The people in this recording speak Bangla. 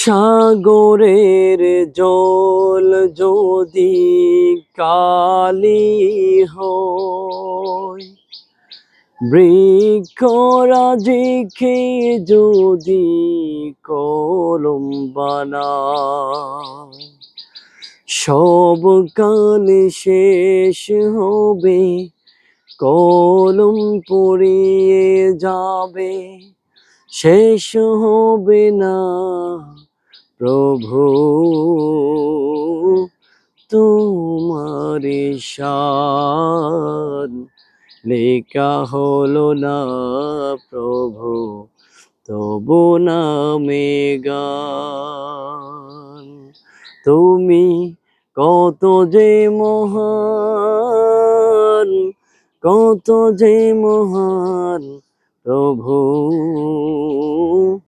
সাগরের জল যদি কালি হয়, বৃক্ষরাজিকে যদি কলম বানায়, সব কালে শেষ হবে, কলম পড়িয়ে যাবে, শেষ হবে না প্রভু তোমার শান। লেখা হলো না প্রভু তবু নামে গান। তুমি কত যে মহান, কত যে মহান প্রভু।